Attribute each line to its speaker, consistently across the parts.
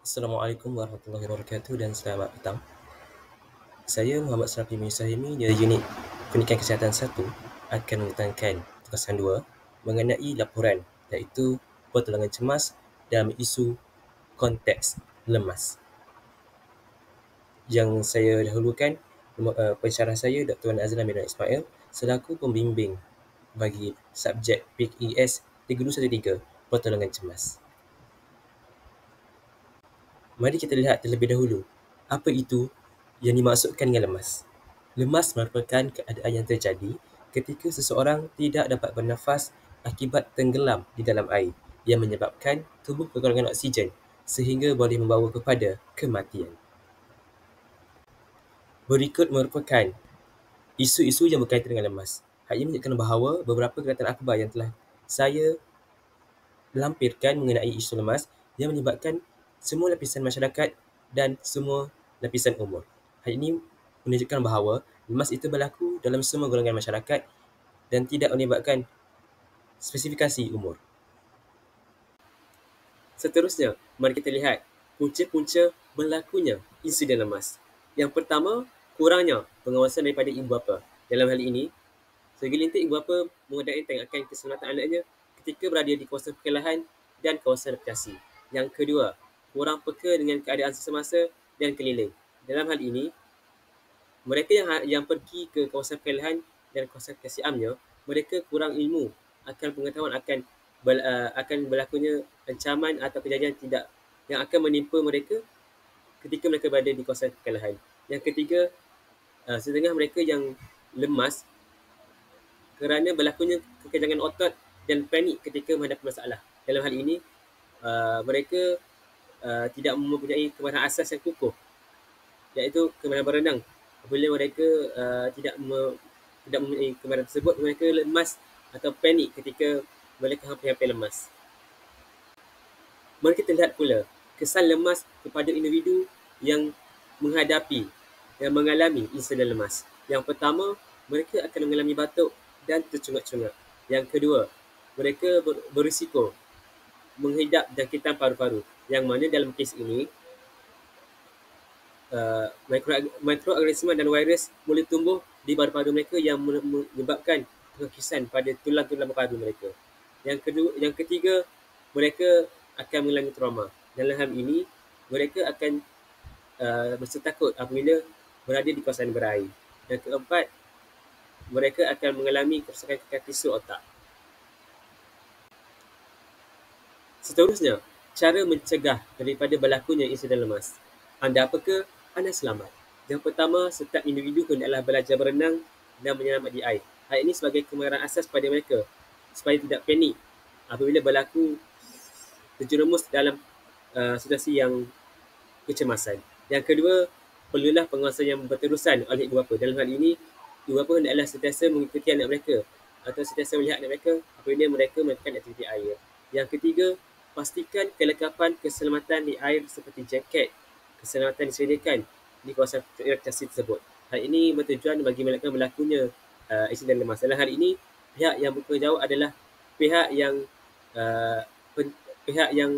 Speaker 1: Assalamualaikum warahmatullahi wabarakatuh dan selamat petang. Saya Muhammad Serafi Musahimi dari Unit Pendidikan Kesihatan 1 akan menekankan tugasan 2 mengenai laporan iaitu pertolongan cemas dalam isu konteks lemas. Yang saya dahulukan pensyarah saya Dr. Wan Azlan bin Ismail selaku pembimbing bagi subjek PKES 3213 pertolongan cemas. Mari kita lihat terlebih dahulu apa itu yang dimaksudkan dengan lemas. Lemas merupakan keadaan yang terjadi ketika seseorang tidak dapat bernafas akibat tenggelam di dalam air yang menyebabkan tubuh kekurangan oksigen sehingga boleh membawa kepada kematian. Berikut merupakan isu-isu yang berkaitan dengan lemas. Hal ini menunjukkan bahawa beberapa kenyataan akhbar yang telah saya lampirkan mengenai isu lemas yang menyebabkan semua lapisan masyarakat dan semua lapisan umur. Hal ini menunjukkan bahawa lemas itu berlaku dalam semua golongan masyarakat dan tidak menyebabkan spesifikasi umur. Seterusnya, mari kita lihat punca-punca berlakunya insiden lemas. Yang pertama, kurangnya pengawasan daripada ibu bapa. Dalam hal ini, segelintir ibu bapa mengutamakan akan keselamatan anaknya ketika berada di kawasan perkelahan dan kawasan rekreasi. Yang kedua, kurang peka dengan keadaan semasa dan keliling. Dalam hal ini, mereka yang pergi ke kawasan perkelahan dan kawasan rekreasi amnya, mereka kurang ilmu akan pengetahuan akan berlakunya ancaman atau kejadian tidak yang akan menimpa mereka ketika mereka berada di kawasan perkelahan. Yang ketiga, setengah mereka yang lemas kerana berlakunya kekejangan otot dan panik ketika menghadapi masalah. Dalam hal ini, mereka tidak mempunyai kemarahan asas yang kukuh, iaitu kemarahan berenang. Apabila mereka tidak mempunyai kemarahan tersebut, mereka lemas atau panik ketika mereka hampir-hampir lemas. Mari kita lihat pula kesan lemas kepada individu yang mengalami insiden lemas. Yang pertama, mereka akan mengalami batuk dan tercungap-cungap. Yang kedua, mereka berisiko menghidap jangkitan paru-paru, yang mana dalam kes ini mikroorganisma dan virus boleh tumbuh di paru-paru mereka yang menyebabkan pengakisan pada tulang-tulang paru mereka. Yang ketiga, mereka akan mengalami trauma. Dalam hal ini, mereka akan berasa takut apabila berada di kawasan berair. Yang keempat, mereka akan mengalami kerosakan tisu otak. Seterusnya, cara mencegah daripada berlakunya insiden lemas. Anda apakah? Anda selamat. Yang pertama, setiap individu hendaklah belajar berenang dan menyelamat di air. Hal ini sebagai kemahiran asas pada mereka supaya tidak panik apabila berlaku terjerumus dalam situasi yang kecemasan. Yang kedua, perlulah pengawasan yang berterusan oleh ibu bapa. Dalam hal ini, ibu bapa hendaklah sentiasa mengikuti anak mereka atau sentiasa melihat anak mereka apabila mereka melakukan aktiviti air. Yang ketiga, pastikan kelengkapan keselamatan di air seperti jaket keselamatan disediakan di kawasan rekreasi tersebut. Hal ini bertujuan bagi melakkan berlakunya insiden lemas. Dalam hal ini, pihak yang bertanggungjawab adalah pihak yang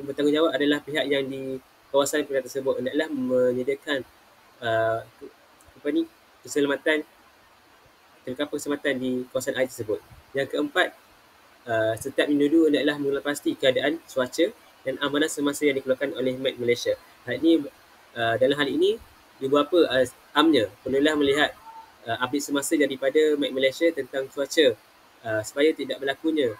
Speaker 1: bertanggungjawab adalah pihak yang di kawasan perkhidmatan tersebut hendaklah menyediakan kelengkapan keselamatan di kawasan air tersebut. Yang keempat, setiap individu hendaklah mengenal pasti keadaan cuaca dan amanan semasa yang dikeluarkan oleh Met Malaysia. Dalam hal ini, ibu bapa amnya perlulah melihat update semasa daripada Met Malaysia tentang cuaca supaya tidak berlakunya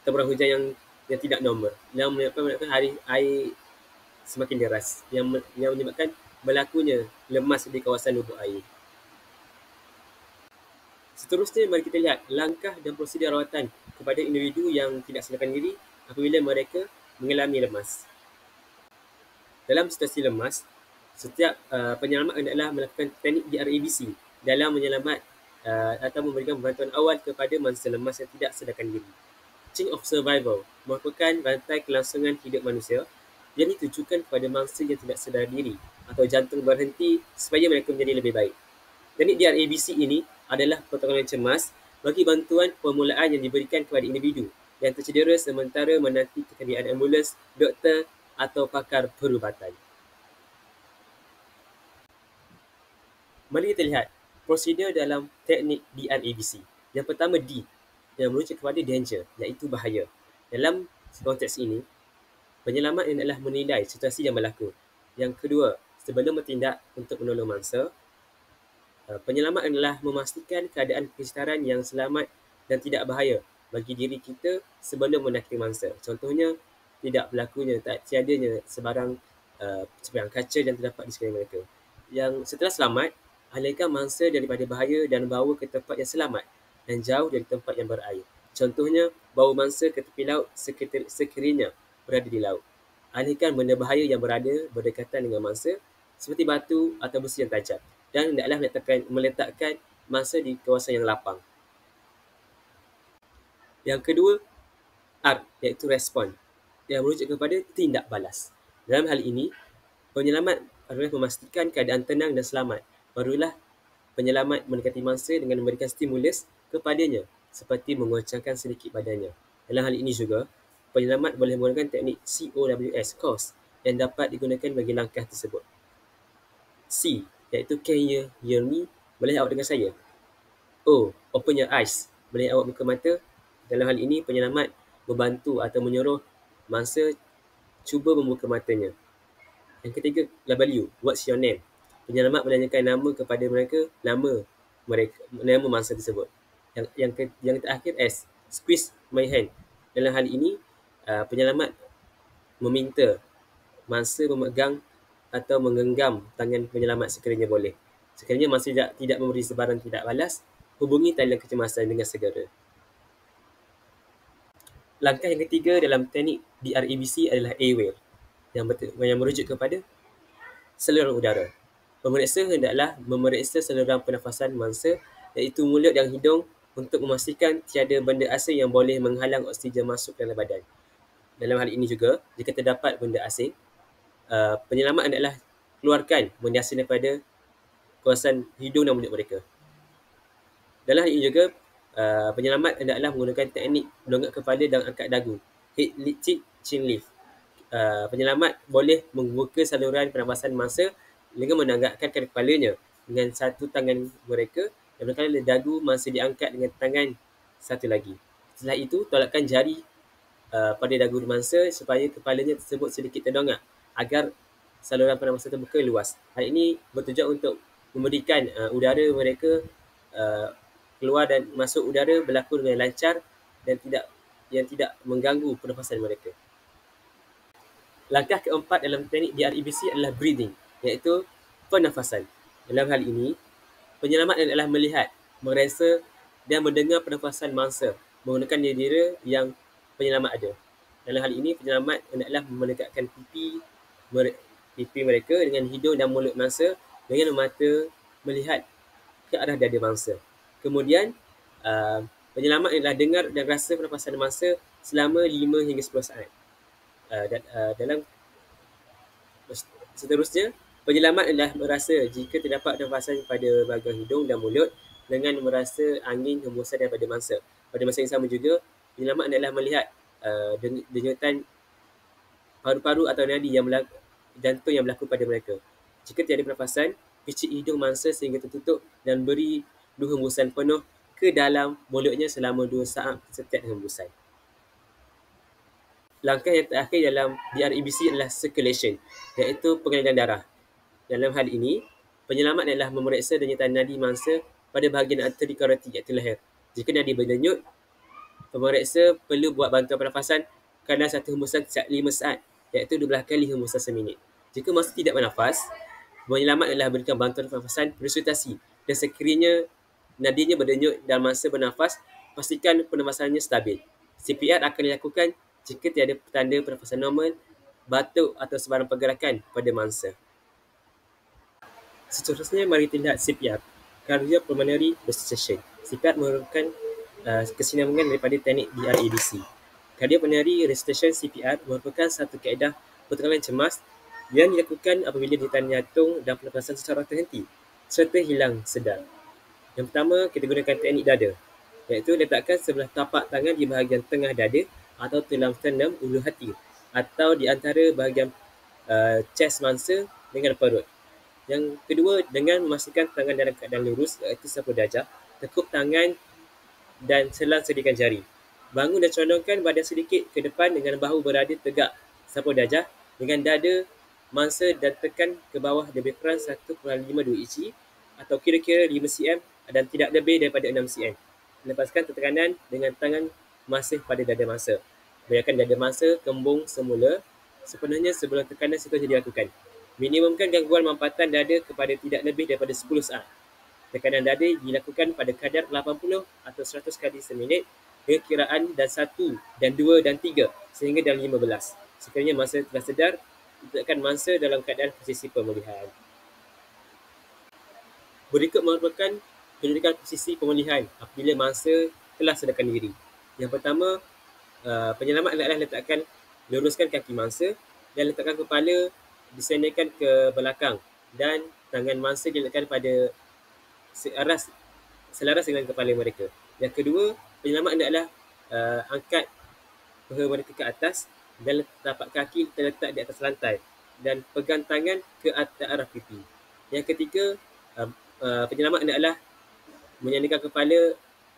Speaker 1: temburah hujan yang tidak normal, yang menyebabkan air semakin deras, yang menyebabkan berlakunya lemas di kawasan lubuk air. Seterusnya, mari kita lihat langkah dan prosedur rawatan kepada individu yang tidak sadarkan diri apabila mereka mengalami lemas. Dalam situasi lemas, setiap penyelamat hendaklah melakukan teknik DRABC dalam menyelamat atau memberikan bantuan awal kepada mangsa lemas yang tidak sadarkan diri. Chain of Survival merupakan rantai kelangsungan hidup manusia yang ditujukan kepada mangsa yang tidak sedar diri atau jantung berhenti supaya mereka menjadi lebih baik. Teknik DRABC ini adalah pertolongan cemas bagi bantuan permulaan yang diberikan kepada individu yang tercedera sementara menanti ketiadaan ambulans, doktor atau pakar perubatan. Mari kita lihat prosedur dalam teknik DRABC. Yang pertama D, yang merujuk kepada danger, iaitu bahaya. Dalam konteks ini, penyelamat adalah menilai situasi yang berlaku. Yang kedua, sebelum bertindak untuk menolong mangsa, penyelamat adalah memastikan keadaan kesedaran yang selamat dan tidak bahaya bagi diri kita sebelum mendaki mangsa. Contohnya, tidak berlakunya, tiadanya sebarang kaca yang terdapat di sekeliling mereka. Yang setelah selamat, alihkan mangsa daripada bahaya dan bawa ke tempat yang selamat dan jauh dari tempat yang berair. Contohnya, bawa mangsa ke tepi laut sekiranya berada di laut. Alihkan benda bahaya yang berada berdekatan dengan mangsa seperti batu atau besi yang tajam dan hendaklah meletakkan mangsa di kawasan yang lapang. Yang kedua, R, iaitu respon, yang merujuk kepada tindak balas. Dalam hal ini, penyelamat adalah memastikan keadaan tenang dan selamat. Barulah penyelamat mendekati mangsa dengan memberikan stimulus kepadanya seperti mengoncangkan sedikit badannya. Dalam hal ini juga, penyelamat boleh menggunakan teknik COWS, COS, yang dapat digunakan bagi langkah tersebut. C, iaitu Can you hear me? Boleh awak dengar saya? O, open your eyes. Boleh awak buka mata? Dalam hal ini, penyelamat membantu atau menyuruh mangsa cuba membuka matanya. Yang ketiga, W, what's your name? Penyelamat menanyakan nama kepada mereka, nama mangsa tersebut. Yang terakhir, S, squeeze my hand. Dalam hal ini, penyelamat meminta mangsa memegang atau menggenggam tangan penyelamat sekiranya boleh. Sekiranya mangsa tidak memberi sebarang tindak balas, hubungi talian kecemasan dengan segera. Langkah yang ketiga dalam teknik DRABC adalah airway, yang merujuk kepada saluran udara. Pemeriksa hendaklah memeriksa saluran pernafasan mangsa, iaitu mulut dan hidung, untuk memastikan tiada benda asing yang boleh menghalang oksigen masuk dalam badan. Dalam hal ini juga, jika terdapat benda asing, penyelamat hendaklah keluarkan benda asing daripada kawasan hidung dan mulut mereka. Dalam hal ini juga, penyelamat hendaklah menggunakan teknik melongak kepala dan angkat dagu, head lift, chin lift. Penyelamat boleh membuka saluran pernafasan mangsa dengan menanggakkan kepalanya dengan satu tangan mereka dan manakala dagu mangsa diangkat dengan tangan satu lagi. Setelah itu, tolakkan jari pada dagu mangsa supaya kepalanya tersebut sedikit terdongak agar saluran pernafasan terbuka luas. Hal ini bertujuan untuk memberikan udara mereka keluar dan masuk udara berlaku dengan lancar dan tidak mengganggu pernafasan mereka. Langkah keempat dalam teknik DRABC adalah breathing, iaitu pernafasan. Dalam hal ini, penyelamat adalah melihat, merasa dan mendengar pernafasan mangsa menggunakan indera yang penyelamat ada. Dalam hal ini, penyelamat hendaklah mendekatkan pipi mereka dengan hidung dan mulut mangsa dengan mata melihat ke arah dada mangsa. Kemudian, penyelamat adalah dengar dan rasa pernafasan mangsa selama 5 hingga 10 saat. Dalam seterusnya, penyelamat adalah merasa jika terdapat pernafasan pada bahagian hidung dan mulut dengan merasa angin hembusan daripada mangsa. Pada masa yang sama juga, penyelamat adalah melihat denyutan paru-paru atau nadi jantung yang berlaku pada mereka. Jika tiada pernafasan, picit hidung mangsa sehingga tertutup dan beri 2 hembusan penuh ke dalam mulutnya selama 2 saat setiap hembusan. Langkah yang terakhir dalam DRABC adalah circulation, iaitu pengaliran darah. Dalam hal ini, penyelamat adalah memeriksa denyutan nadi mangsa pada bahagian arteri karotik, iaitu leher. Jika nadi berdenyut, pemeriksa perlu buat bantuan pernafasan kadar 1 hembusan setiap 5 saat, iaitu 12 kali hembusan seminit. Jika mangsa tidak bernafas, penyelamat adalah berikan bantuan pernafasan resusitasi, dan sekiranya nadinya berdenyut dan mangsa bernafas, pastikan pernafasannya stabil. CPR akan dilakukan jika tiada tanda pernafasan normal, batuk atau sebarang pergerakan pada mangsa. Seterusnya, mari kita lihat CPR, Cardiopulmonary Resuscitation. CPR merupakan kesinambungan daripada teknik DRABC. Cardiopulmonary Resuscitation (CPR) merupakan satu kaedah pertolongan cemas yang dilakukan apabila denyutan jantung dan pernafasan secara terhenti serta hilang sedar. Yang pertama, kita gunakan teknik dada. iaitu letakkan sebelah tapak tangan di bahagian tengah dada atau tulang sternum ulu hati atau di antara bahagian chest mangsa dengan perut. Yang kedua, dengan memastikan tangan dalam keadaan lurus iaitu sapu darjah, tekuk tangan dan selang sediakan jari. Bangun dan condongkan badan sedikit ke depan dengan bahu berada tegak sapu darjah dengan dada mangsa dan tekan ke bawah lebih kurang 1.52 inci atau kira-kira 5 cm dan tidak lebih daripada 6 cm. Lepaskan tekanan dengan tangan masih pada dada mangsa. Biarkan dada mangsa kembung semula sepenuhnya sebelum tekanan seterusnya dilakukan. Minimumkan gangguan mampatan dada kepada tidak lebih daripada 10 saat. Tekanan dada dilakukan pada kadar 80 atau 100 kali seminit dengan kiraan dan 1 dan 2 dan 3 sehingga dan 15. Sekiranya mangsa telah sedar, letakkan mangsa dalam keadaan posisi pemulihan. Berikut merupakan kedudukan posisi pemulihan apabila mangsa telah sedarkan diri. Yang pertama, penyelamat adalah luruskan kaki mangsa dan letakkan kepala disendarkan ke belakang dan tangan mangsa diletakkan pada selaras dengan kepala mereka. Yang kedua, penyelamat adalah angkat paha mereka ke atas dan tapak kaki terletak di atas lantai dan pegang tangan ke atas arah pipi. Yang ketiga, penyelamat adalah menyandarkan kepala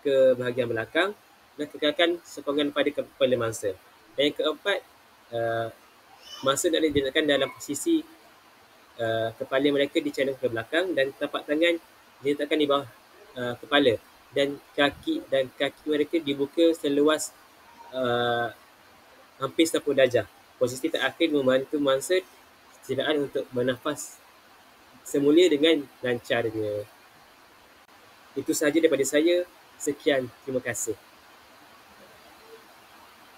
Speaker 1: ke bahagian belakang dan kekalkan sokongan pada kepala mangsa. Dan yang keempat, mangsa adalah diletakkan dalam posisi kepala mereka dicadang ke belakang dan tapak tangan diletakkan di bawah kepala dan kaki mereka dibuka seluas hampir sapu darjah. Posisi terakhir membantu mangsa sedaan untuk bernafas semula dengan lancarnya. Itu sahaja daripada saya. Sekian, terima kasih.